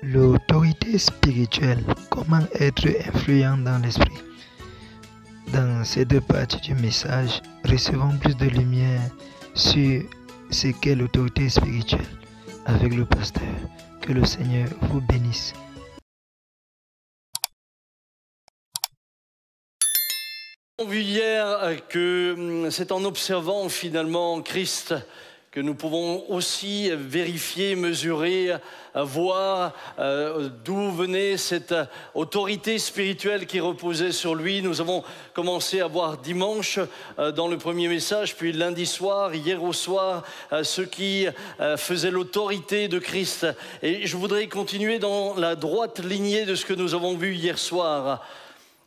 L'autorité spirituelle, comment être influent dans l'esprit? Dans ces deux parties du message, recevons plus de lumière sur ce qu'est l'autorité spirituelle avec le pasteur. Que le Seigneur vous bénisse. On a vu hier que c'est en observant finalement Christ que nous pouvons aussi vérifier, mesurer, voir d'où venait cette autorité spirituelle qui reposait sur lui. Nous avons commencé à voir dimanche dans le premier message, puis lundi soir, hier au soir, ceux qui faisaient l'autorité de Christ. Et je voudrais continuer dans la droite lignée de ce que nous avons vu hier soir.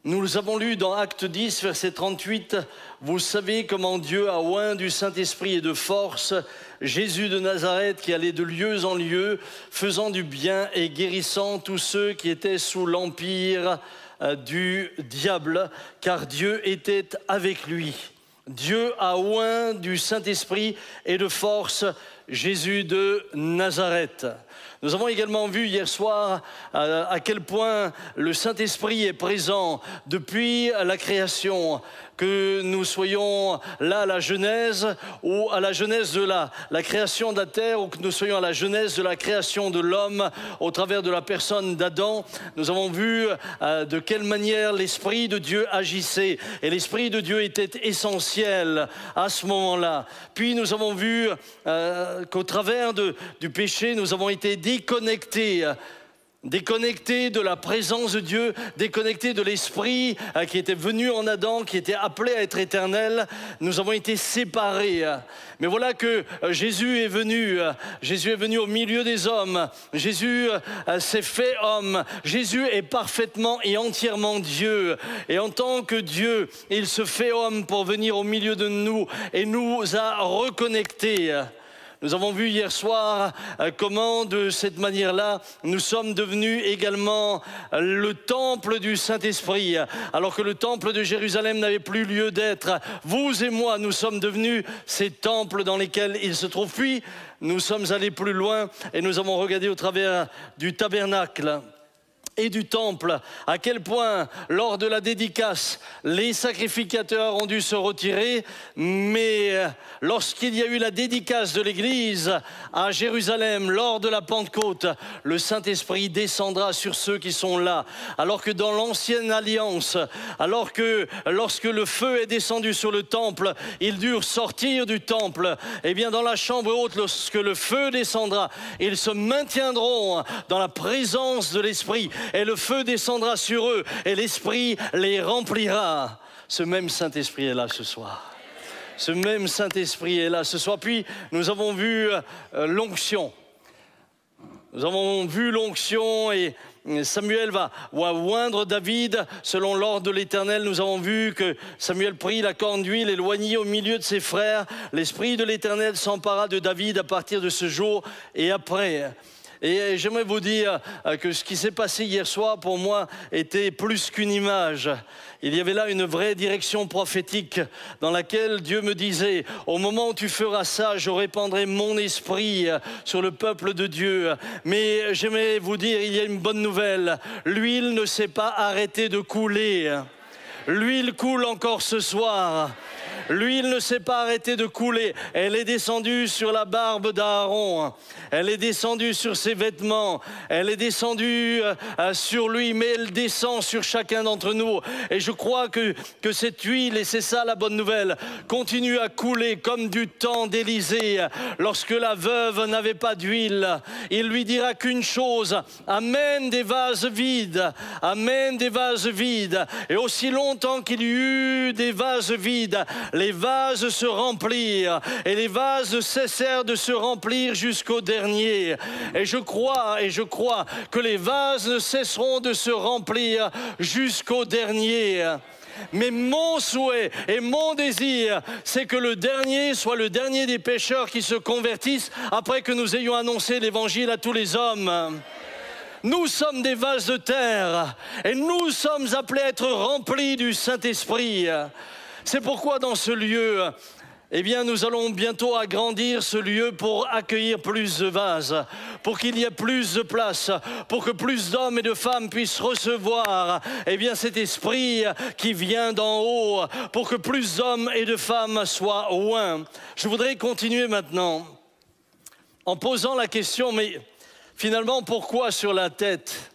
Nous avons lu dans Acte 10, verset 38, « Vous savez comment Dieu a oint du Saint-Esprit et de force Jésus de Nazareth qui allait de lieu en lieu, faisant du bien et guérissant tous ceux qui étaient sous l'empire du diable, car Dieu était avec lui. Dieu a oint du Saint-Esprit et de force Jésus de Nazareth. » Nous avons également vu hier soir à quel point le Saint-Esprit est présent depuis la création, que nous soyons là à la Genèse ou à la Genèse de la création de la terre, ou que nous soyons à la Genèse de la création de l'homme au travers de la personne d'Adam. Nous avons vu de quelle manière l'Esprit de Dieu agissait, et l'Esprit de Dieu était essentiel à ce moment-là. Puis nous avons vu qu'au travers du péché, nous avons été déconnectés de la présence de Dieu, déconnectés de l'Esprit qui était venu en Adam, qui était appelé à être éternel. Nous avons été séparés. Mais voilà que Jésus est venu au milieu des hommes. Jésus s'est fait homme. Jésus est parfaitement et entièrement Dieu. Et en tant que Dieu, il se fait homme pour venir au milieu de nous et nous a reconnectés. Nous avons vu hier soir comment de cette manière-là, nous sommes devenus également le temple du Saint-Esprit. Alors que le temple de Jérusalem n'avait plus lieu d'être, vous et moi, nous sommes devenus ces temples dans lesquels il se trouve. Puis, nous sommes allés plus loin et nous avons regardé au travers du tabernacle et du temple, à quel point, lors de la dédicace, les sacrificateurs ont dû se retirer, mais lorsqu'il y a eu la dédicace de l'Église à Jérusalem, lors de la Pentecôte, le Saint-Esprit descendra sur ceux qui sont là. Alors que dans l'ancienne alliance, alors que lorsque le feu est descendu sur le temple, ils durent sortir du temple, et bien dans la chambre haute, lorsque le feu descendra, ils se maintiendront dans la présence de l'Esprit. Et le feu descendra sur eux et l'Esprit les remplira. Ce même Saint-Esprit est là ce soir. Ce même Saint-Esprit est là ce soir. Puis nous avons vu l'onction. Nous avons vu l'onction et Samuel va oindre David selon l'ordre de l'Éternel. Nous avons vu que Samuel prit la corne d'huile et l'oignit au milieu de ses frères. L'Esprit de l'Éternel s'empara de David à partir de ce jour et après. Et j'aimerais vous dire que ce qui s'est passé hier soir, pour moi, était plus qu'une image. Il y avait là une vraie direction prophétique dans laquelle Dieu me disait, au moment où tu feras ça, je répandrai mon esprit sur le peuple de Dieu. Mais j'aimerais vous dire, il y a une bonne nouvelle. L'huile ne s'est pas arrêtée de couler. L'huile coule encore ce soir. L'huile ne s'est pas arrêtée de couler. Elle est descendue sur la barbe d'Aaron. Elle est descendue sur ses vêtements. Elle est descendue sur lui, mais elle descend sur chacun d'entre nous. Et je crois que cette huile, et c'est ça la bonne nouvelle, continue à couler comme du temps d'Élisée. Lorsque la veuve n'avait pas d'huile, il lui dira qu'une chose, amène des vases vides, amène des vases vides. Et aussi longtemps qu'il y eut des vases vides, les vases se remplirent et les vases cessèrent de se remplir jusqu'au dernier. Et je crois que les vases ne cesseront de se remplir jusqu'au dernier. Mais mon souhait et mon désir, c'est que le dernier soit le dernier des pécheurs qui se convertissent après que nous ayons annoncé l'évangile à tous les hommes. Nous sommes des vases de terre et nous sommes appelés à être remplis du Saint-Esprit. C'est pourquoi dans ce lieu, eh bien, nous allons bientôt agrandir ce lieu pour accueillir plus de vases, pour qu'il y ait plus de place, pour que plus d'hommes et de femmes puissent recevoir, eh bien, cet esprit qui vient d'en haut, pour que plus d'hommes et de femmes soient oints. Je voudrais continuer maintenant en posant la question, mais finalement, pourquoi sur la tête?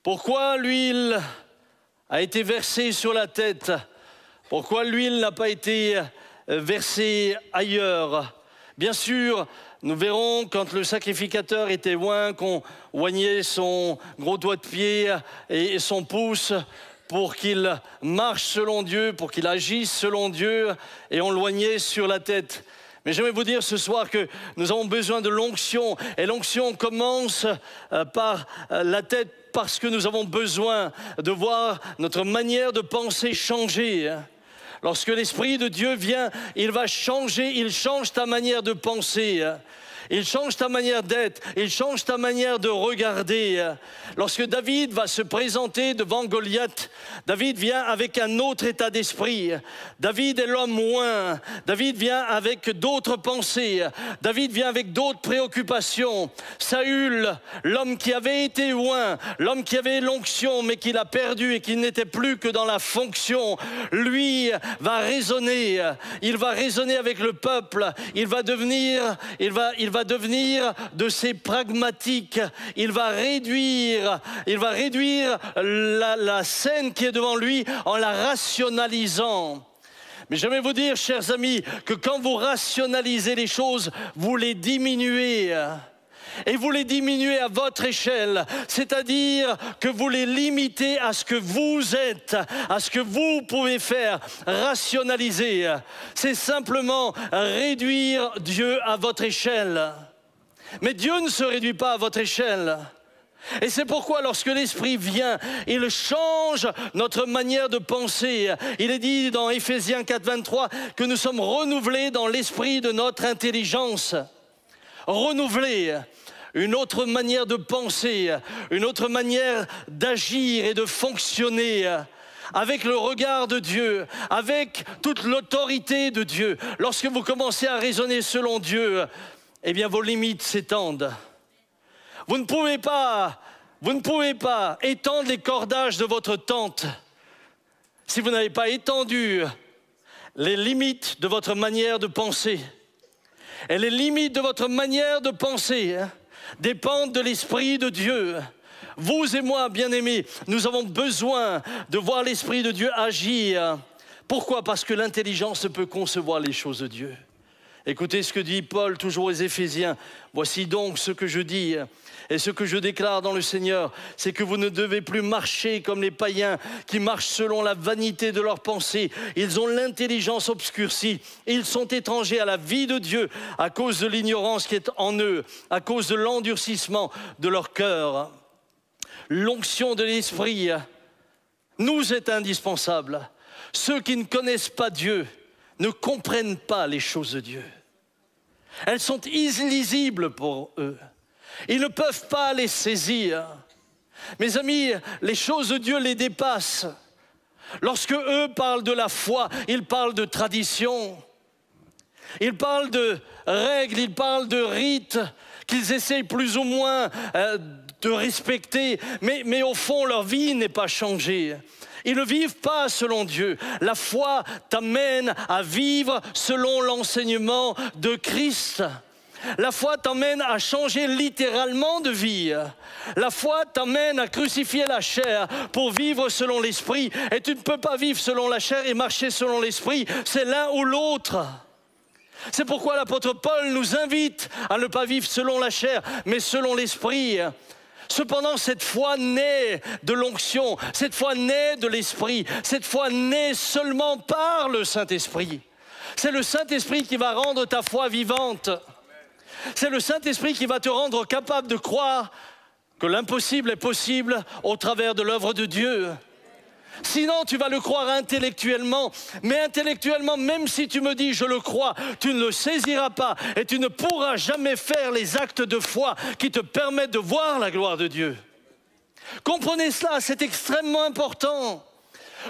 Pourquoi l'huile a été versée sur la tête? Pourquoi l'huile n'a pas été versée ailleurs? Bien sûr, nous verrons quand le sacrificateur était oint, qu'on oignait son gros doigt de pied et son pouce pour qu'il marche selon Dieu, pour qu'il agisse selon Dieu, et on l'oignait sur la tête. Mais j'aimerais vous dire ce soir que nous avons besoin de l'onction, et l'onction commence par la tête, parce que nous avons besoin de voir notre manière de penser changer. Lorsque l'Esprit de Dieu vient, il va changer, il change ta manière de penser. Il change ta manière d'être, il change ta manière de regarder. Lorsque David va se présenter devant Goliath, David vient avec un autre état d'esprit. David est l'homme oint. David vient avec d'autres pensées. David vient avec d'autres préoccupations. Saül, l'homme qui avait été oint, l'homme qui avait l'onction mais qui l'a perdu et qui n'était plus que dans la fonction, lui va raisonner. Il va raisonner avec le peuple. Il va devenir de ces pragmatiques. Il va réduire la scène qui est devant lui en la rationalisant. Mais j'aimerais vous dire, chers amis, que quand vous rationalisez les choses, vous les diminuez. Et vous les diminuez à votre échelle, c'est-à-dire que vous les limitez à ce que vous êtes, à ce que vous pouvez faire. Rationaliser, c'est simplement réduire Dieu à votre échelle. Mais Dieu ne se réduit pas à votre échelle. Et c'est pourquoi lorsque l'Esprit vient, il change notre manière de penser. Il est dit dans Éphésiens 4, 23 que nous sommes renouvelés dans l'esprit de notre intelligence. Renouvelés. Une autre manière de penser, une autre manière d'agir et de fonctionner avec le regard de Dieu, avec toute l'autorité de Dieu. Lorsque vous commencez à raisonner selon Dieu, eh bien vos limites s'étendent. Vous ne pouvez pas étendre les cordages de votre tente si vous n'avez pas étendu les limites de votre manière de penser. Et les limites de votre manière de penser dépendent de l'Esprit de Dieu. Vous et moi, bien-aimés, nous avons besoin de voir l'Esprit de Dieu agir. Pourquoi? Parce que l'intelligence peut concevoir les choses de Dieu. Écoutez ce que dit Paul, toujours aux Éphésiens. Voici donc ce que je dis et ce que je déclare dans le Seigneur, c'est que vous ne devez plus marcher comme les païens qui marchent selon la vanité de leurs pensées. Ils ont l'intelligence obscurcie. Ils sont étrangers à la vie de Dieu à cause de l'ignorance qui est en eux, à cause de l'endurcissement de leur cœur. L'onction de l'Esprit nous est indispensable. Ceux qui ne connaissent pas Dieu ne comprennent pas les choses de Dieu. Elles sont illisibles pour eux. Ils ne peuvent pas les saisir. Mes amis, les choses de Dieu les dépassent. Lorsque eux parlent de la foi, ils parlent de tradition. Ils parlent de règles, ils parlent de rites qu'ils essayent plus ou moins de respecter. Mais au fond, leur vie n'est pas changée. Ils ne vivent pas selon Dieu. La foi t'amène à vivre selon l'enseignement de Christ. La foi t'emmène à changer littéralement de vie. La foi t'emmène à crucifier la chair pour vivre selon l'esprit. Et tu ne peux pas vivre selon la chair et marcher selon l'esprit. C'est l'un ou l'autre. C'est pourquoi l'apôtre Paul nous invite à ne pas vivre selon la chair, mais selon l'esprit. Cependant, cette foi naît de l'onction, cette foi naît de l'esprit, cette foi naît seulement par le Saint-Esprit. C'est le Saint-Esprit qui va rendre ta foi vivante. C'est le Saint-Esprit qui va te rendre capable de croire que l'impossible est possible au travers de l'œuvre de Dieu. Sinon, tu vas le croire intellectuellement. Mais intellectuellement, même si tu me dis « je le crois », tu ne le saisiras pas et tu ne pourras jamais faire les actes de foi qui te permettent de voir la gloire de Dieu. Comprenez cela, c'est extrêmement important.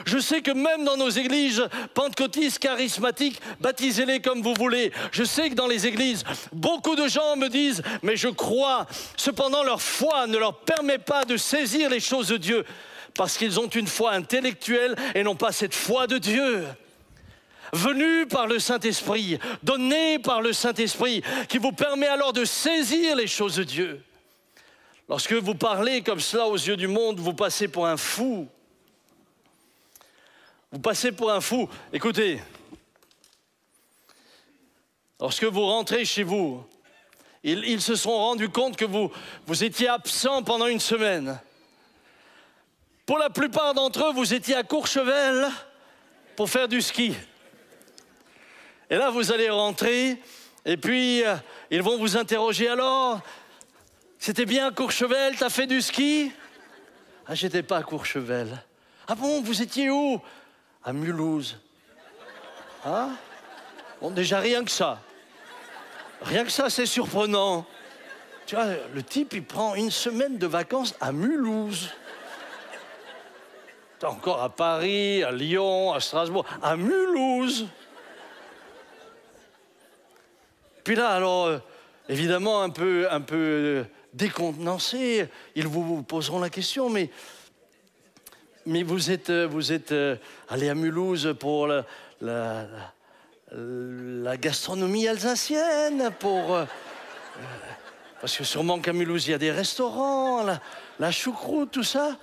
Je sais que même dans nos églises pentecôtistes, charismatiques, baptisez-les comme vous voulez, je sais que dans les églises, beaucoup de gens me disent « mais je crois ». Cependant, leur foi ne leur permet pas de saisir les choses de Dieu parce qu'ils ont une foi intellectuelle et non pas cette foi de Dieu. Venu par le Saint-Esprit, donné par le Saint-Esprit, qui vous permet alors de saisir les choses de Dieu. Lorsque vous parlez comme cela aux yeux du monde, vous passez pour un fou. Vous passez pour un fou. Écoutez, lorsque vous rentrez chez vous, ils se sont rendus compte que vous étiez absent pendant une semaine. Pour la plupart d'entre eux, vous étiez à Courchevel pour faire du ski. Et là, vous allez rentrer, et puis ils vont vous interroger. Alors, c'était bien à Courchevel, t'as fait du ski? Ah, j'étais pas à Courchevel. Ah bon, vous étiez où? À Mulhouse. Ah? Bon, déjà rien que ça. Rien que ça, c'est surprenant. Tu vois, le type, il prend une semaine de vacances à Mulhouse. Encore à Paris, à Lyon, à Strasbourg, à Mulhouse. Puis là, alors, évidemment, un peu décontenancé, ils vous poseront la question, mais vous êtes allé à Mulhouse pour la gastronomie alsacienne, parce que sûrement qu'à Mulhouse, il y a des restaurants, la choucroute, tout ça.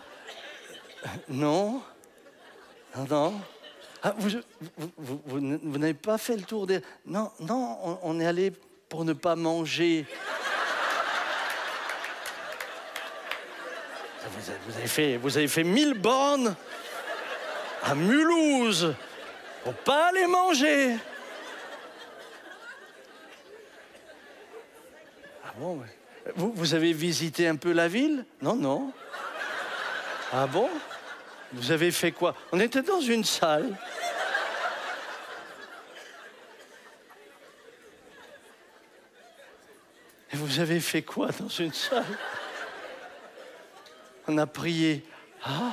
Non. Non. Ah, vous n'avez pas fait le tour des... Non, on est allé pour ne pas manger. Vous avez fait 1000 bornes à Mulhouse pour pas aller manger. Ah bon, vous avez visité un peu la ville? Non. Ah bon? Vous avez fait quoi? On était dans une salle. Et vous avez fait quoi dans une salle? On a prié. Ah?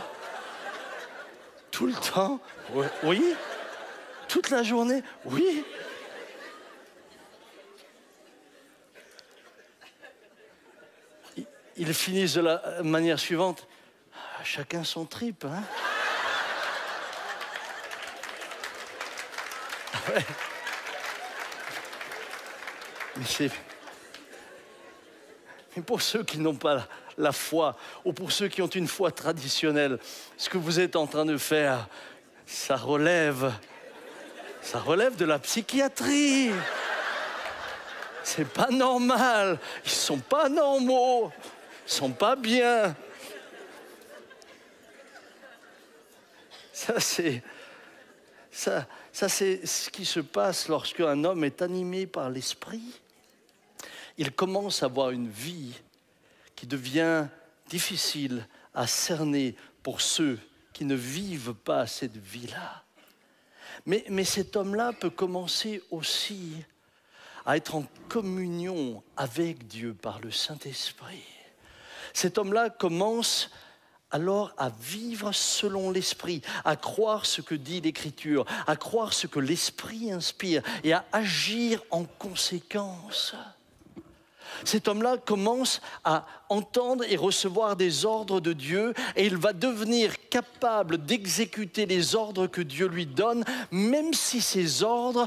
Tout le temps? Oui? Toute la journée? Oui? Ils finissent de la manière suivante. Chacun son trip, hein? Ouais. Mais pour ceux qui n'ont pas la foi, ou pour ceux qui ont une foi traditionnelle, ce que vous êtes en train de faire, ça relève de la psychiatrie. C'est pas normal. Ils sont pas normaux. Ils sont pas bien. Ça, c'est ce qui se passe lorsque un homme est animé par l'esprit. Il commence à avoir une vie qui devient difficile à cerner pour ceux qui ne vivent pas cette vie-là. Mais cet homme-là peut commencer aussi à être en communion avec Dieu par le Saint-Esprit. Cet homme-là commence alors à vivre selon l'Esprit, à croire ce que dit l'Écriture, à croire ce que l'Esprit inspire et à agir en conséquence. Cet homme-là commence à entendre et recevoir des ordres de Dieu et il va devenir capable d'exécuter les ordres que Dieu lui donne, même si ces ordres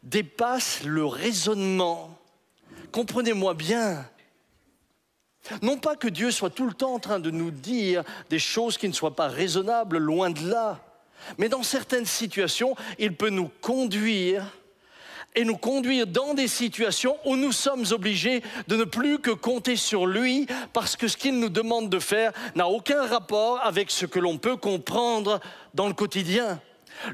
dépassent le raisonnement. Comprenez-moi bien. Non pas que Dieu soit tout le temps en train de nous dire des choses qui ne soient pas raisonnables, loin de là. Mais dans certaines situations, il peut nous conduire dans des situations où nous sommes obligés de ne plus que compter sur lui parce que ce qu'il nous demande de faire n'a aucun rapport avec ce que l'on peut comprendre dans le quotidien.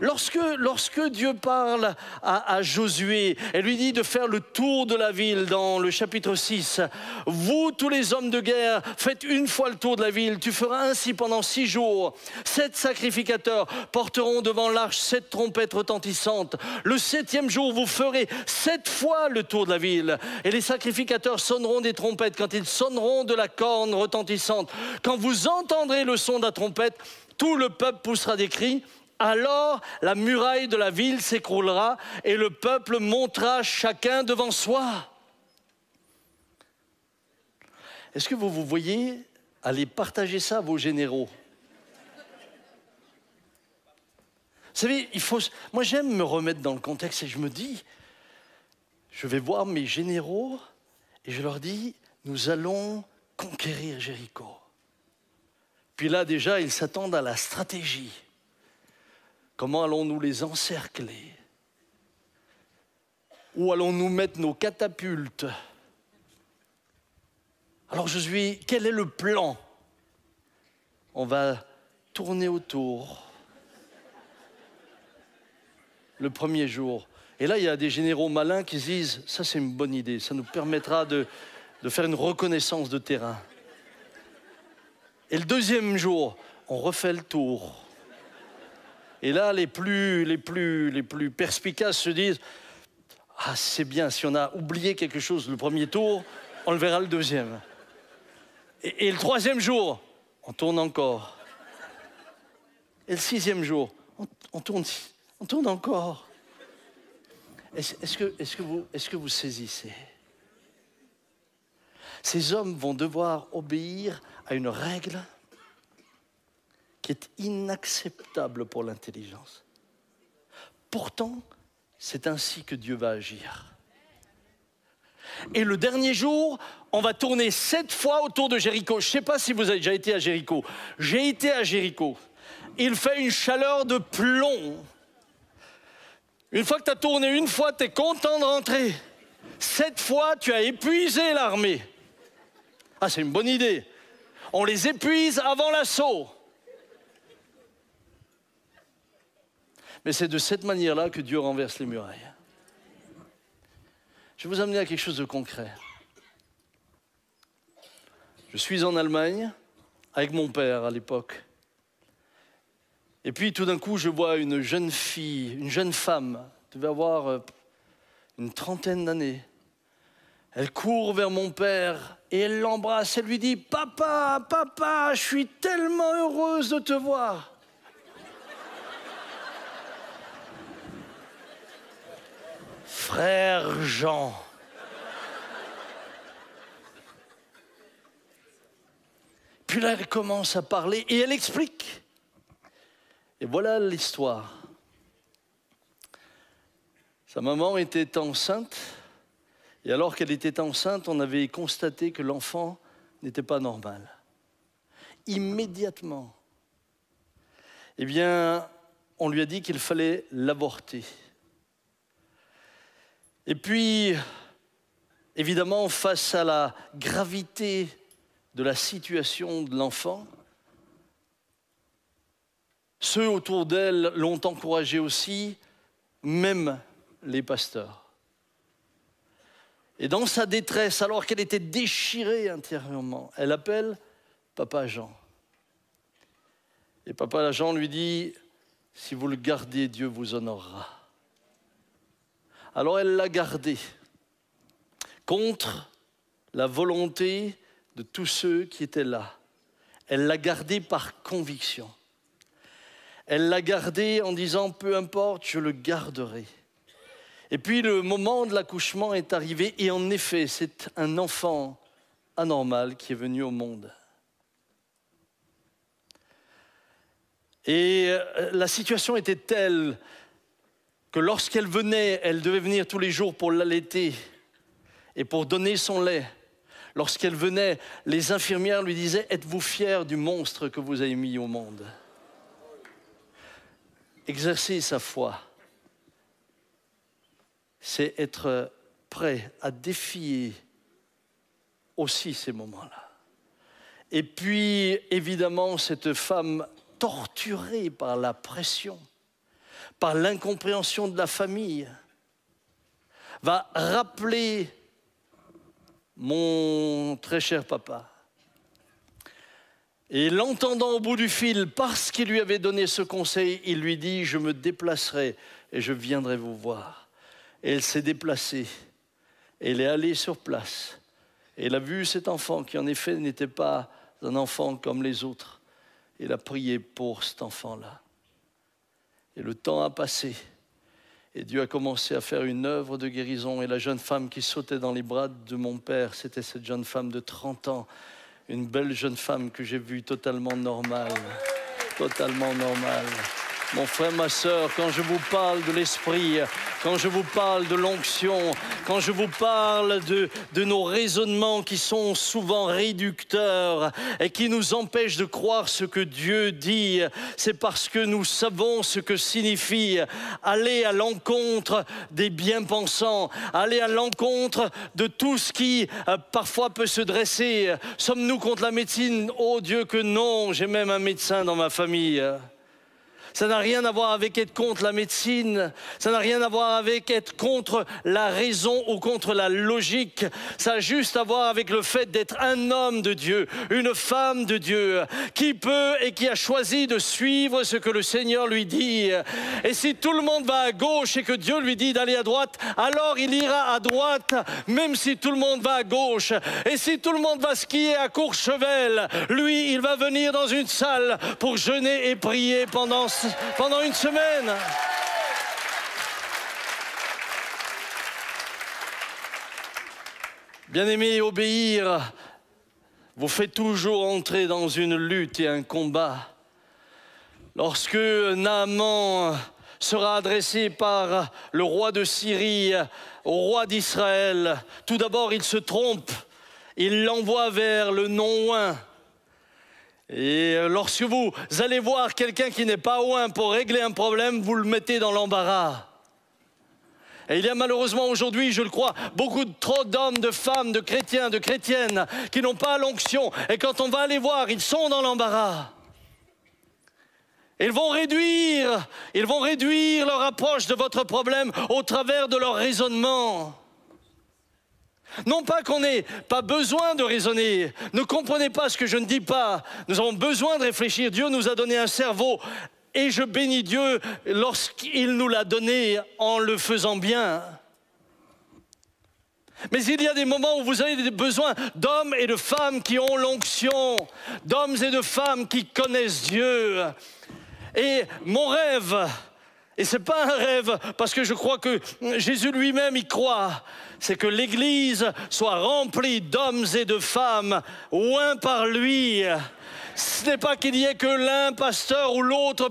Lorsque Dieu parle à Josué et lui dit de faire le tour de la ville dans le chapitre 6, « Vous, tous les hommes de guerre, faites une fois le tour de la ville. Tu feras ainsi pendant 6 jours. 7 sacrificateurs porteront devant l'arche 7 trompettes retentissantes. Le 7e jour, vous ferez 7 fois le tour de la ville. Et les sacrificateurs sonneront des trompettes quand ils sonneront de la corne retentissante. Quand vous entendrez le son de la trompette, tout le peuple poussera des cris. Alors la muraille de la ville s'écroulera et le peuple montera chacun devant soi. » Est-ce que vous voyez aller partager ça à vos généraux? Vous savez, moi j'aime me remettre dans le contexte et je me dis, je vais voir mes généraux et je leur dis, nous allons conquérir Jéricho. Puis là déjà, ils s'attendent à la stratégie. Comment allons-nous les encercler? Où allons-nous mettre nos catapultes? Alors Josué, quel est le plan? On va tourner autour le premier jour. Et là, il y a des généraux malins qui se disent, ça c'est une bonne idée, ça nous permettra de faire une reconnaissance de terrain. Et le deuxième jour, on refait le tour. Et là, les plus perspicaces se disent « Ah, c'est bien, si on a oublié quelque chose le premier tour, on le verra le deuxième. » Et le troisième jour, on tourne encore. Et le 6e jour, on tourne encore. Est-ce que vous saisissez? Ces hommes vont devoir obéir à une règle qui est inacceptable pour l'intelligence. Pourtant, c'est ainsi que Dieu va agir. Et le dernier jour, on va tourner 7 fois autour de Jéricho. Je ne sais pas si vous avez déjà été à Jéricho. J'ai été à Jéricho. Il fait une chaleur de plomb. Une fois que tu as tourné une fois, tu es content de rentrer. 7 fois, tu as épuisé l'armée. Ah, c'est une bonne idée. On les épuise avant l'assaut. Mais c'est de cette manière-là que Dieu renverse les murailles. Je vais vous amener à quelque chose de concret. Je suis en Allemagne avec mon père à l'époque. Et puis tout d'un coup, je vois une jeune fille, une jeune femme, elle devait avoir une 30aine d'années. Elle court vers mon père et elle l'embrasse. Elle lui dit « Papa, papa, je suis tellement heureuse de te voir. » Frère Jean. Puis là, elle commence à parler et elle explique. Et voilà l'histoire. Sa maman était enceinte. Et alors qu'elle était enceinte, on avait constaté que l'enfant n'était pas normal. Immédiatement, eh bien, on lui a dit qu'il fallait l'avorter. Et puis, évidemment, face à la gravité de la situation de l'enfant, ceux autour d'elle l'ont encouragée aussi, même les pasteurs. Et dans sa détresse, alors qu'elle était déchirée intérieurement, elle appelle Papa Jean. Et Papa Jean lui dit, si vous le gardez, Dieu vous honorera. Alors elle l'a gardé contre la volonté de tous ceux qui étaient là. Elle l'a gardé par conviction. Elle l'a gardé en disant, peu importe, je le garderai. Et puis le moment de l'accouchement est arrivé et en effet, c'est un enfant anormal qui est venu au monde. Et la situation était telle que lorsqu'elle venait, elle devait venir tous les jours pour l'allaiter et pour donner son lait. Lorsqu'elle venait, les infirmières lui disaient « Êtes-vous fiers du monstre que vous avez mis au monde ?» Exercer sa foi, c'est être prêt à défier aussi ces moments-là. Et puis, évidemment, cette femme torturée par la pression, par l'incompréhension de la famille, va rappeler mon très cher papa. Et l'entendant au bout du fil, parce qu'il lui avait donné ce conseil, il lui dit « Je me déplacerai et je viendrai vous voir ». Et elle s'est déplacée, elle est allée sur place. Et elle a vu cet enfant qui en effet n'était pas un enfant comme les autres. Elle a prié pour cet enfant-là. Et le temps a passé. Et Dieu a commencé à faire une œuvre de guérison. Et la jeune femme qui sautait dans les bras de mon père, c'était cette jeune femme de 30 ans. Une belle jeune femme que j'ai vue totalement normale. Totalement normale. Mon frère, ma sœur, quand je vous parle de l'esprit, quand je vous parle de l'onction, quand je vous parle de nos raisonnements qui sont souvent réducteurs et qui nous empêchent de croire ce que Dieu dit, c'est parce que nous savons ce que signifie aller à l'encontre des bien-pensants, aller à l'encontre de tout ce qui parfois peut se dresser. Sommes-nous contre la médecine? Oh Dieu que non, j'ai même un médecin dans ma famille. Ça n'a rien à voir avec être contre la médecine, ça n'a rien à voir avec être contre la raison ou contre la logique. Ça a juste à voir avec le fait d'être un homme de Dieu, une femme de Dieu, qui peut et qui a choisi de suivre ce que le Seigneur lui dit. Et si tout le monde va à gauche et que Dieu lui dit d'aller à droite, alors il ira à droite, même si tout le monde va à gauche. Et si tout le monde va skier à Courchevel, lui, il va venir dans une salle pour jeûner et prier pendant une semaine. Bien-aimés, obéir vous fait toujours entrer dans une lutte et un combat. Lorsque Naaman sera adressé par le roi de Syrie au roi d'Israël, tout d'abord il se trompe, il l'envoie vers le non-oint. Et lorsque vous allez voir quelqu'un qui n'est pas oint pour régler un problème, vous le mettez dans l'embarras. Et il y a malheureusement aujourd'hui, je le crois, trop d'hommes, de femmes, de chrétiens, de chrétiennes qui n'ont pas l'onction. Et quand on va aller voir, ils sont dans l'embarras. Ils vont réduire leur approche de votre problème au travers de leur raisonnement. Non pas qu'on n'ait pas besoin de raisonner, ne comprenez pas ce que je ne dis pas. Nous avons besoin de réfléchir. Dieu nous a donné un cerveau et je bénis Dieu lorsqu'il nous l'a donné en le faisant bien. Mais il y a des moments où vous avez besoin d'hommes et de femmes qui ont l'onction, d'hommes et de femmes qui connaissent Dieu. Et mon rêve, et ce n'est pas un rêve parce que je crois que Jésus lui-même y croit, c'est que l'Église soit remplie d'hommes et de femmes oints par lui. Ce n'est pas qu'il y ait que l'un pasteur ou l'autre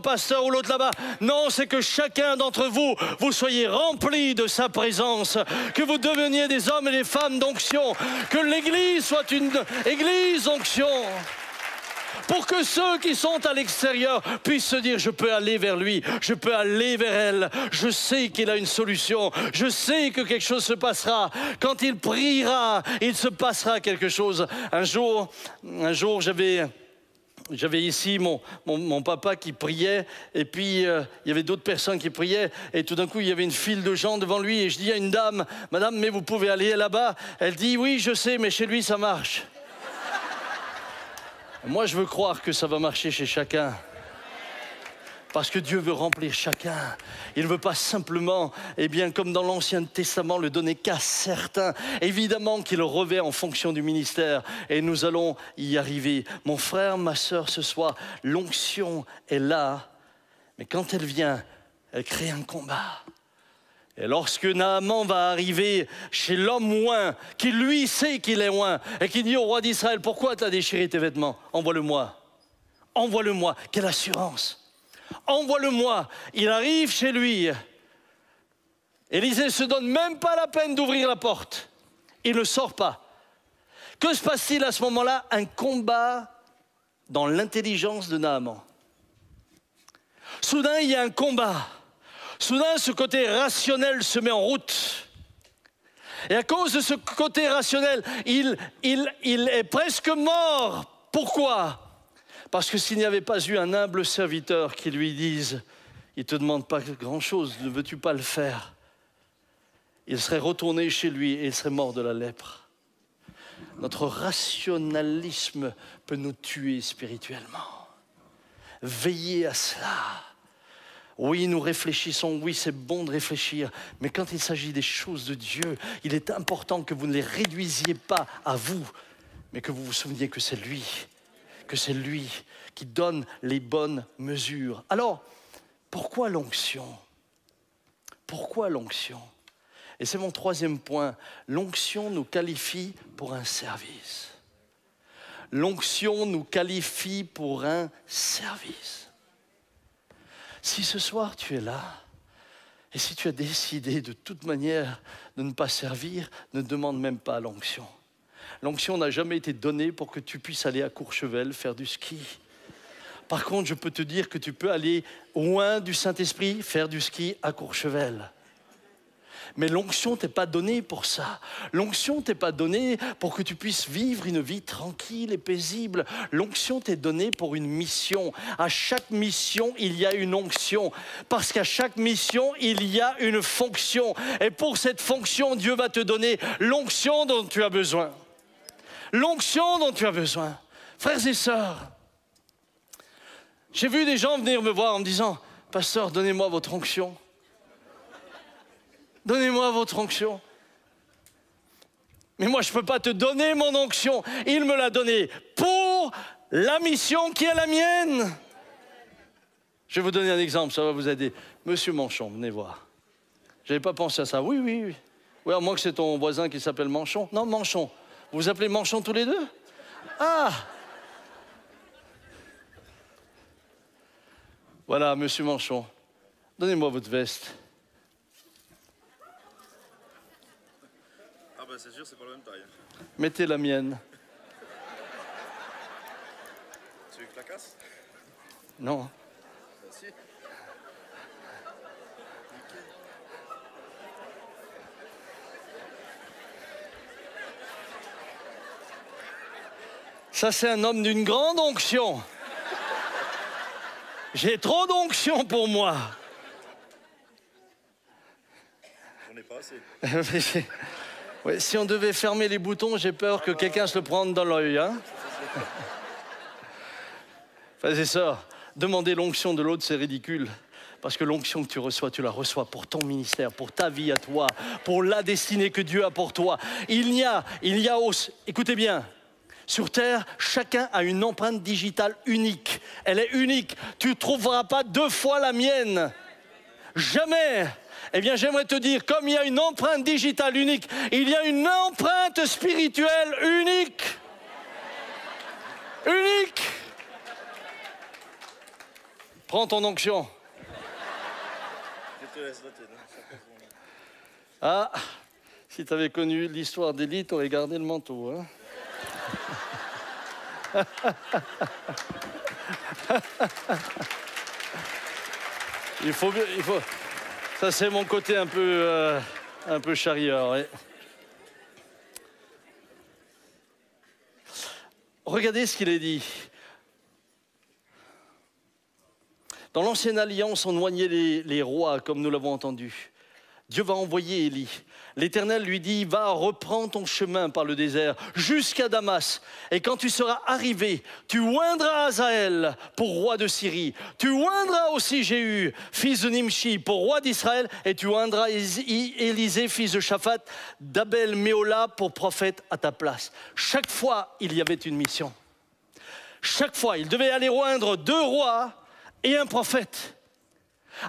là-bas. Non, c'est que chacun d'entre vous, vous soyez remplis de sa présence, que vous deveniez des hommes et des femmes d'onction, que l'Église soit une Église d'onction. Pour que ceux qui sont à l'extérieur puissent se dire « Je peux aller vers lui, je peux aller vers elle, je sais qu'il a une solution, je sais que quelque chose se passera. Quand il priera, il se passera quelque chose. » Un jour j'avais ici mon papa qui priait et puis il y avait d'autres personnes qui priaient et tout d'un coup il y avait une file de gens devant lui et je dis à une dame « Madame, mais vous pouvez aller là-bas ?» Elle dit « Oui, je sais, mais chez lui ça marche. » Moi, je veux croire que ça va marcher chez chacun. Parce que Dieu veut remplir chacun. Il ne veut pas simplement, comme dans l'Ancien Testament, le donner qu'à certains. Évidemment qu'il le revêt en fonction du ministère. Et nous allons y arriver. Mon frère, ma sœur, ce soir, l'onction est là. Mais quand elle vient, elle crée un combat. Et lorsque Naaman va arriver chez l'homme oint, qui lui sait qu'il est oint, et qui dit au roi d'Israël, pourquoi tu as déchiré tes vêtements? Envoie-le-moi. Envoie-le-moi. Quelle assurance. Envoie-le-moi. Il arrive chez lui. Élisée ne se donne même pas la peine d'ouvrir la porte. Il ne sort pas. Que se passe-t-il à ce moment-là? Un combat dans l'intelligence de Naaman. Soudain, il y a un combat. Soudain, ce côté rationnel se met en route. Et à cause de ce côté rationnel, il est presque mort. Pourquoi? Parce que s'il n'y avait pas eu un humble serviteur qui lui dise Il ne te demande pas grand-chose, ne veux-tu pas le faire? Il serait retourné chez lui et il serait mort de la lèpre. Notre rationalisme peut nous tuer spirituellement. Veillez à cela. Oui, nous réfléchissons, oui, c'est bon de réfléchir, mais quand il s'agit des choses de Dieu, il est important que vous ne les réduisiez pas à vous, mais que vous vous souveniez que c'est lui qui donne les bonnes mesures. Alors, pourquoi l'onction? Pourquoi l'onction? Et c'est mon troisième point, l'onction nous qualifie pour un service. L'onction nous qualifie pour un service. Si ce soir tu es là, et si tu as décidé de toute manière de ne pas servir, ne demande même pas l'onction. L'onction n'a jamais été donnée pour que tu puisses aller à Courchevel faire du ski. Par contre, je peux te dire que tu peux aller loin du Saint-Esprit faire du ski à Courchevel. Mais l'onction t'est pas donnée pour ça. L'onction t'est pas donnée pour que tu puisses vivre une vie tranquille et paisible. L'onction t'est donnée pour une mission. À chaque mission, il y a une onction. Parce qu'à chaque mission, il y a une fonction. Et pour cette fonction, Dieu va te donner l'onction dont tu as besoin. L'onction dont tu as besoin. Frères et sœurs, j'ai vu des gens venir me voir en me disant « Pasteur, donnez-moi votre onction. » Donnez-moi votre onction. Mais moi, je ne peux pas te donner mon onction. Il me l'a donnée pour la mission qui est la mienne. Je vais vous donner un exemple, ça va vous aider. Monsieur Manchon, venez voir. Je n'avais pas pensé à ça. Oui, oui, oui. Oui, à moins que c'est ton voisin qui s'appelle Manchon. Non, Manchon. Vous vous appelez Manchon tous les deux? Ah! Voilà, monsieur Manchon. Donnez-moi votre veste. Ah ben c'est sûr, c'est pas la même taille. Mettez la mienne. Tu veux que je la casse? Non. Si. Ça, c'est un homme d'une grande onction. J'ai trop d'onction pour moi. J'en ai pas assez. Ouais, si on devait fermer les boutons, j'ai peur que quelqu'un se le prenne dans l'œil. Hein? Frères et sœurs, demander l'onction de l'autre, c'est ridicule. Parce que l'onction que tu la reçois pour ton ministère, pour ta vie à toi, pour la destinée que Dieu a pour toi. Il y a aussi, écoutez bien, sur terre, chacun a une empreinte digitale unique. Elle est unique. Tu ne trouveras pas deux fois la mienne. Jamais. Eh bien, j'aimerais te dire, comme il y a une empreinte digitale unique, il y a une empreinte spirituelle unique. Unique. Prends ton onction. Je te laisse la tienne. Ah, si tu avais connu l'histoire d'Élie, tu aurais gardé le manteau. Hein? Il faut. Ça, c'est mon côté un peu charrieur. Ouais. Regardez ce qu'il est dit. Dans l'ancienne alliance, on oignait les rois, comme nous l'avons entendu. Dieu va envoyer Élie. L'Éternel lui dit, va, reprends ton chemin par le désert jusqu'à Damas. Et quand tu seras arrivé, tu oindras Hazaël pour roi de Syrie. Tu oindras aussi Jéhu, fils de Nimshi, pour roi d'Israël. Et tu oindras Élisée, fils de Shaphat, d'Abel Méola, pour prophète à ta place. Chaque fois, il y avait une mission. Chaque fois, il devait aller oindre 2 rois et un prophète.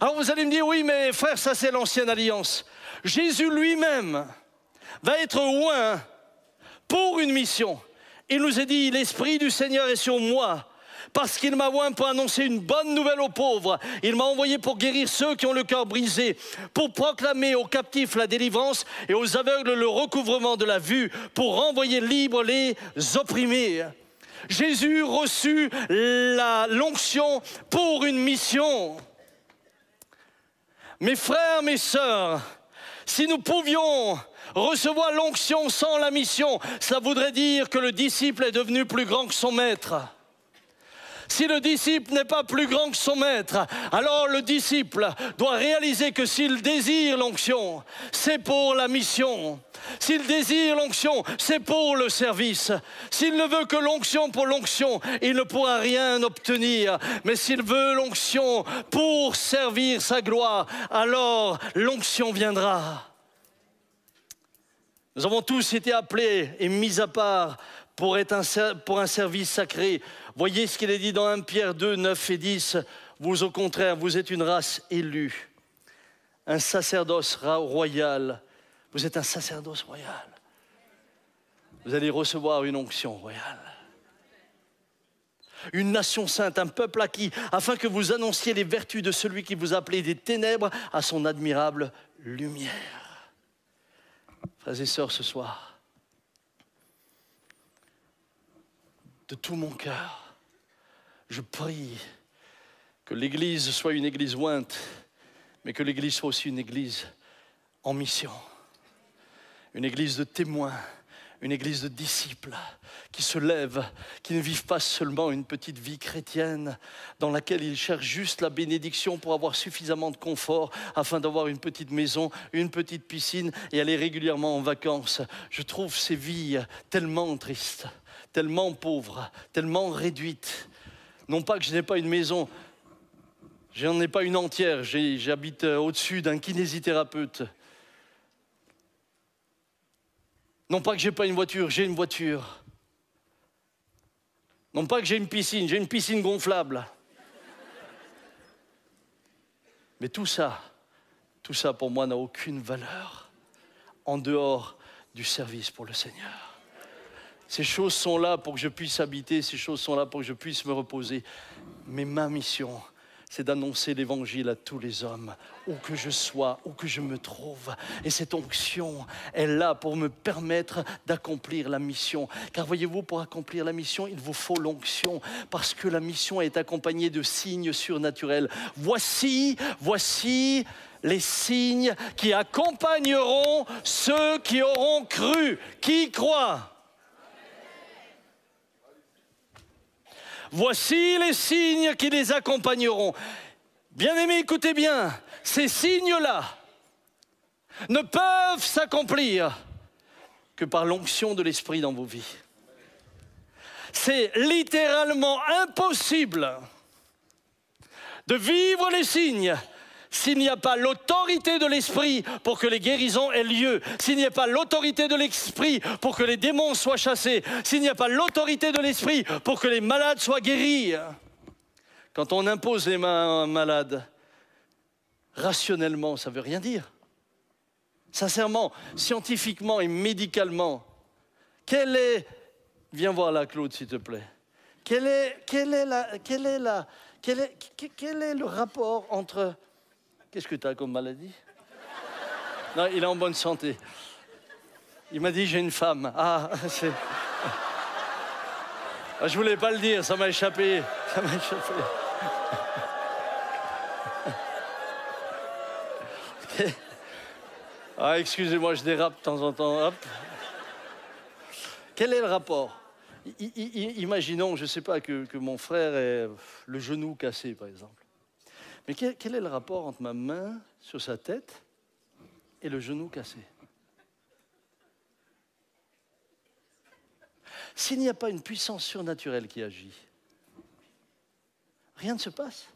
Alors vous allez me dire, oui, mais frère, ça c'est l'ancienne alliance. Jésus lui-même va être oint pour une mission. Il nous a dit, l'Esprit du Seigneur est sur moi, parce qu'il m'a oint pour annoncer une bonne nouvelle aux pauvres. Il m'a envoyé pour guérir ceux qui ont le cœur brisé, pour proclamer aux captifs la délivrance et aux aveugles le recouvrement de la vue, pour renvoyer libres les opprimés. Jésus reçut l'onction pour une mission. Mes frères, mes sœurs, si nous pouvions recevoir l'onction sans la mission, cela voudrait dire que le disciple est devenu plus grand que son maître. Si le disciple n'est pas plus grand que son maître, alors le disciple doit réaliser que s'il désire l'onction, c'est pour la mission. S'il désire l'onction, c'est pour le service. S'il ne veut que l'onction pour l'onction, il ne pourra rien obtenir. Mais s'il veut l'onction pour servir sa gloire, alors l'onction viendra. Nous avons tous été appelés et mis à part pour un service sacré. Voyez ce qu'il est dit dans 1 Pierre 2, 9 et 10. Vous, au contraire, vous êtes une race élue, un sacerdoce royal. Vous êtes un sacerdoce royal. Vous allez recevoir une onction royale. Une nation sainte, un peuple acquis, afin que vous annonciez les vertus de celui qui vous a appelé des ténèbres à son admirable lumière. Frères et sœurs, ce soir, de tout mon cœur, je prie que l'Église soit une Église ointe, mais que l'Église soit aussi une Église en mission. Une Église de témoins, une Église de disciples qui se lèvent, qui ne vivent pas seulement une petite vie chrétienne dans laquelle ils cherchent juste la bénédiction pour avoir suffisamment de confort afin d'avoir une petite maison, une petite piscine et aller régulièrement en vacances. Je trouve ces vies tellement tristes, tellement pauvres, tellement réduites. Non pas que je n'ai pas une maison, je n'en ai pas une entière, j'habite au-dessus d'un kinésithérapeute. Non pas que je n'ai pas une voiture, j'ai une voiture. Non pas que j'ai une piscine gonflable. Mais tout ça pour moi n'a aucune valeur en dehors du service pour le Seigneur. Ces choses sont là pour que je puisse habiter, ces choses sont là pour que je puisse me reposer. Mais ma mission, c'est d'annoncer l'évangile à tous les hommes, où que je sois, où que je me trouve. Et cette onction est là pour me permettre d'accomplir la mission. Car voyez-vous, pour accomplir la mission, il vous faut l'onction, parce que la mission est accompagnée de signes surnaturels. Voici les signes qui accompagneront ceux qui auront cru. Qui croit ? Voici les signes qui les accompagneront. Bien-aimés, écoutez bien, ces signes-là ne peuvent s'accomplir que par l'onction de l'Esprit dans vos vies. C'est littéralement impossible de vivre les signes s'il n'y a pas l'autorité de l'Esprit pour que les guérisons aient lieu, s'il n'y a pas l'autorité de l'Esprit pour que les démons soient chassés, s'il n'y a pas l'autorité de l'Esprit pour que les malades soient guéris. Quand on impose les mains à un malade, rationnellement, ça ne veut rien dire. Sincèrement, scientifiquement et médicalement, viens voir là, Claude, s'il te plaît. Quel est le rapport entre... Qu'est-ce que tu as comme maladie? Non, il est en bonne santé. Il m'a dit, j'ai une femme. Ah, c'est... Ah, je voulais pas le dire, ça m'a échappé. Ça m'a échappé. Ah, excusez-moi, je dérape de temps en temps. Hop. Quel est le rapport? Imaginons, je ne sais pas, que mon frère ait le genou cassé, par exemple. Mais quel est le rapport entre ma main sur sa tête et le genou cassé? S'il n'y a pas une puissance surnaturelle qui agit, rien ne se passe.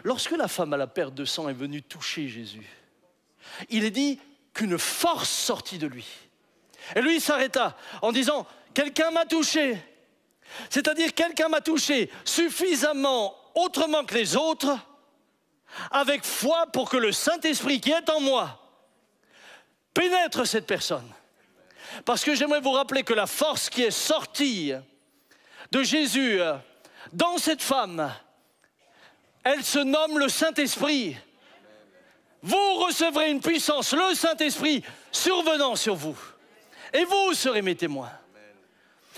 Lorsque la femme à la perte de sang est venue toucher Jésus, il est dit qu'une force sortit de lui. Et lui s'arrêta en disant « Quelqu'un m'a touché ». C'est-à-dire quelqu'un m'a touché suffisamment autrement que les autres, avec foi pour que le Saint-Esprit qui est en moi pénètre cette personne. Parce que j'aimerais vous rappeler que la force qui est sortie de Jésus dans cette femme, elle se nomme le Saint-Esprit. Vous recevrez une puissance, le Saint-Esprit, survenant sur vous. Et vous serez mes témoins.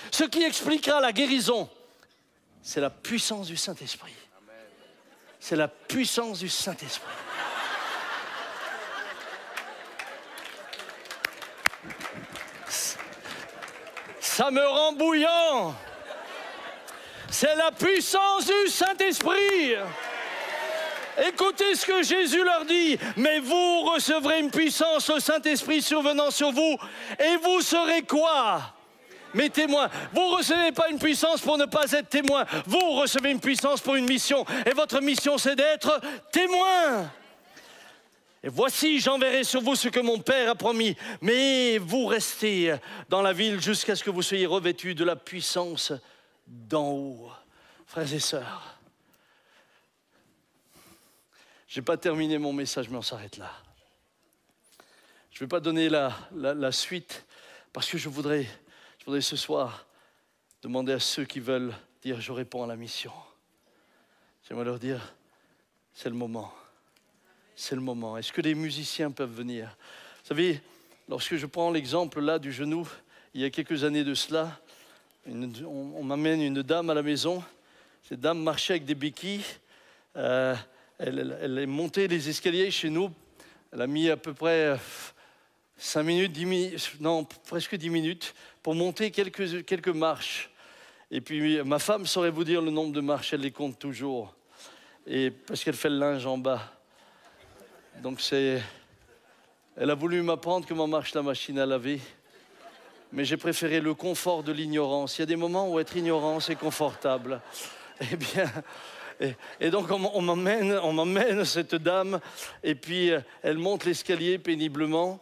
Ce qui expliquera la guérison, c'est la puissance du Saint-Esprit. C'est la puissance du Saint-Esprit. Ça me rend bouillant. C'est la puissance du Saint-Esprit. Écoutez ce que Jésus leur dit. Mais vous recevrez une puissance, le Saint-Esprit survenant sur vous. Et vous serez quoi? Mes témoins. Vous ne recevez pas une puissance pour ne pas être témoin. Vous recevez une puissance pour une mission. Et votre mission, c'est d'être témoin. Et voici, j'enverrai sur vous ce que mon Père a promis. Mais vous restez dans la ville jusqu'à ce que vous soyez revêtus de la puissance d'en haut. Frères et sœurs, je n'ai pas terminé mon message, mais on s'arrête là. Je ne vais pas donner la suite parce que je voudrais ce soir demander à ceux qui veulent dire « je réponds à la mission ». J'aimerais leur dire « c'est le moment ». C'est le moment. Est-ce que les musiciens peuvent venir? Vous savez, lorsque je prends l'exemple là du genou, il y a quelques années de cela, on m'amène une dame à la maison. Cette dame marchait avec des béquilles. Elle est montée les escaliers chez nous. Elle a mis à peu près 5 minutes, 10 minutes, non, presque 10 minutes pour monter quelques marches. Et puis ma femme saurait vous dire le nombre de marches, elle les compte toujours. Et parce qu'elle fait le linge en bas. Donc elle a voulu m'apprendre comment marche la machine à laver, mais j'ai préféré le confort de l'ignorance. Il y a des moments où être ignorant, c'est confortable. Eh bien, et donc on m'emmène cette dame, et puis elle monte l'escalier péniblement.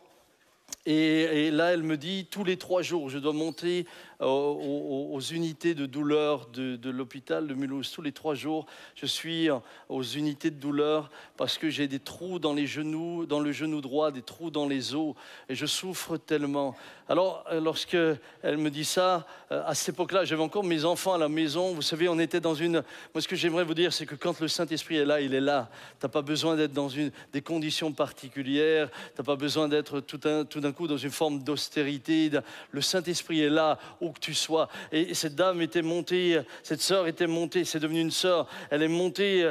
Et là, elle me dit, tous les 3 jours, je dois monter aux unités de douleur de l'hôpital de Mulhouse. Tous les 3 jours, je suis aux unités de douleur parce que j'ai des trous dans les genoux, dans le genou droit, des trous dans les os, et je souffre tellement. Alors, lorsque elle me dit ça, à cette époque-là, j'avais encore mes enfants à la maison. Vous savez, on était dans une... Moi, ce que j'aimerais vous dire, c'est que quand le Saint-Esprit est là, il est là. Tu n'as pas besoin d'être dans des conditions particulières. Tu n'as pas besoin d'être tout d'un coup dans une forme d'austérité. Le Saint-Esprit est là, où que tu sois. Et cette dame était montée, cette sœur était montée, c'est devenu une sœur. Elle est montée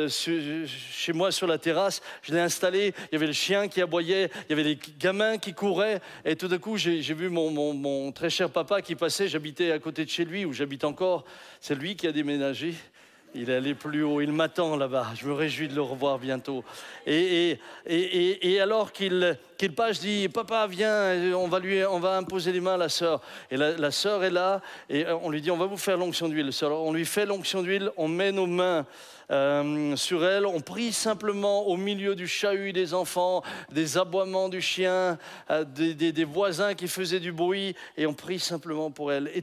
chez moi sur la terrasse. Je l'ai installée. Il y avait le chien qui aboyait, il y avait les gamins qui couraient. Et tout d'un coup, j'ai vu mon très cher papa qui passait. J'habitais à côté de chez lui, où j'habite encore. C'est lui qui a déménagé. Il est allé plus haut, il m'attend là-bas. Je me réjouis de le revoir bientôt. Et alors qu'il passe, je dis, papa, viens, on va imposer les mains à la sœur. Et la sœur est là, et on lui dit, on va vous faire l'onction d'huile. Alors, on lui fait l'onction d'huile, on met nos mains sur elle, on prie simplement au milieu du chahut des enfants, des aboiements du chien, des voisins qui faisaient du bruit, et on prie simplement pour elle. Et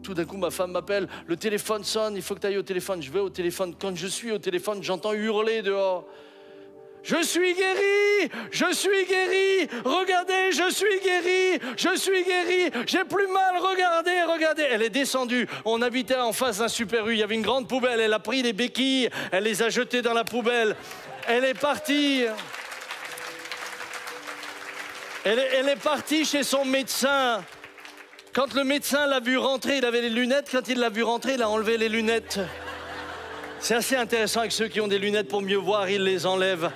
tout d'un coup, ma femme m'appelle, le téléphone sonne, il faut que tu ailles au téléphone. Je vais au téléphone. Quand je suis au téléphone, j'entends hurler dehors. Je suis guéri, je suis guéri, regardez, je suis guéri, je suis guéri, j'ai plus mal, regardez, regardez. Elle est descendue, on habitait en face d'un Super U, il y avait une grande poubelle, elle a pris les béquilles, elle les a jetées dans la poubelle, elle est partie. Elle est partie chez son médecin. Quand le médecin l'a vu rentrer, il avait les lunettes. Quand il l'a vu rentrer, il a enlevé les lunettes. C'est assez intéressant avec ceux qui ont des lunettes pour mieux voir, ils les enlèvent.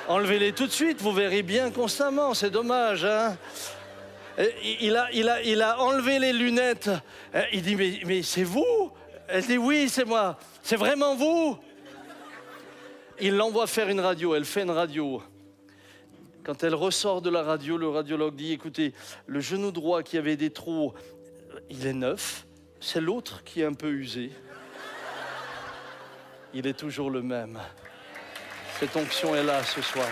Enlevez-les tout de suite, vous verrez bien constamment, c'est dommage. Hein? Il a enlevé les lunettes. Il dit, mais c'est vous? Elle dit, oui, c'est moi. C'est vraiment vous? Il l'envoie faire une radio, elle fait une radio. Quand elle ressort de la radio, le radiologue dit, écoutez, le genou droit qui avait des trous, il est neuf. C'est l'autre qui est un peu usé. Il est toujours le même. Cette onction est là ce soir.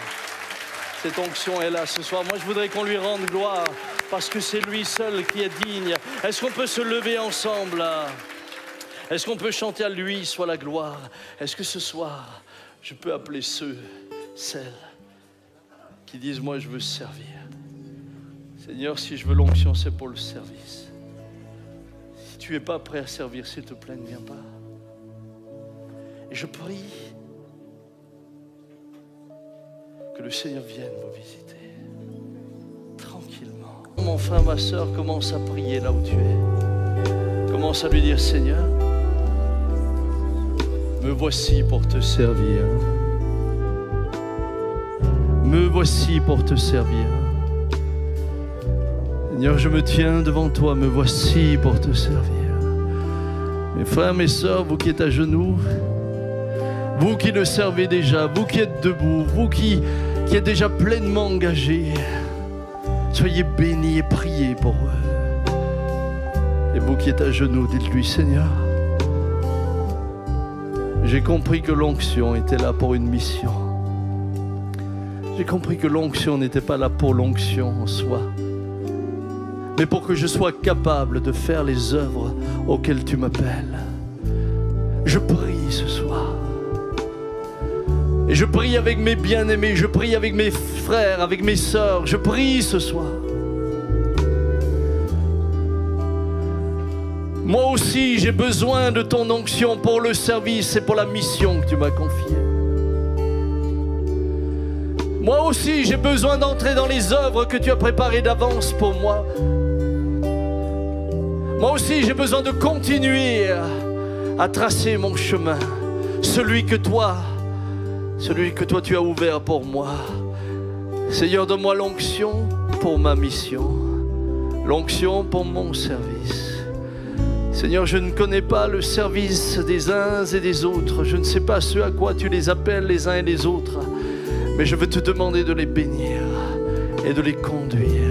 Cette onction est là ce soir. Moi, je voudrais qu'on lui rende gloire parce que c'est lui seul qui est digne. Est-ce qu'on peut se lever ensemble là? Est-ce qu'on peut chanter à lui soit la gloire? Est-ce que ce soir, je peux appeler celles qui disent, moi, je veux servir. Seigneur, si je veux l'onction, c'est pour le service. Si tu n'es pas prêt à servir, s'il te plaît, ne viens pas. Et je prie que le Seigneur vienne vous visiter. Tranquillement. Mon frère, ma soeur, commence à prier là où tu es. Commence à lui dire, Seigneur, me voici pour te servir. Me voici pour te servir. Seigneur, je me tiens devant toi, me voici pour te servir. Mes frères, mes sœurs, vous qui êtes à genoux, vous qui le servez déjà, vous qui êtes debout, vous qui êtes déjà pleinement engagés, soyez bénis et priez pour eux. Et vous qui êtes à genoux, dites-lui, Seigneur, j'ai compris que l'onction était là pour une mission. J'ai compris que l'onction n'était pas là pour l'onction en soi, mais pour que je sois capable de faire les œuvres auxquelles tu m'appelles. Je prie ce soir. Et je prie avec mes bien-aimés, je prie avec mes frères, avec mes sœurs, je prie ce soir. Moi aussi, j'ai besoin de ton onction pour le service et pour la mission que tu m'as confiée. Moi aussi, j'ai besoin d'entrer dans les œuvres que tu as préparées d'avance pour moi. Moi aussi, j'ai besoin de continuer à tracer mon chemin, celui que toi tu as ouvert pour moi. Seigneur, donne-moi l'onction pour ma mission, l'onction pour mon service. Seigneur, je ne connais pas le service des uns et des autres. Je ne sais pas ce à quoi tu les appelles les uns et les autres. Mais je veux te demander de les bénir et de les conduire.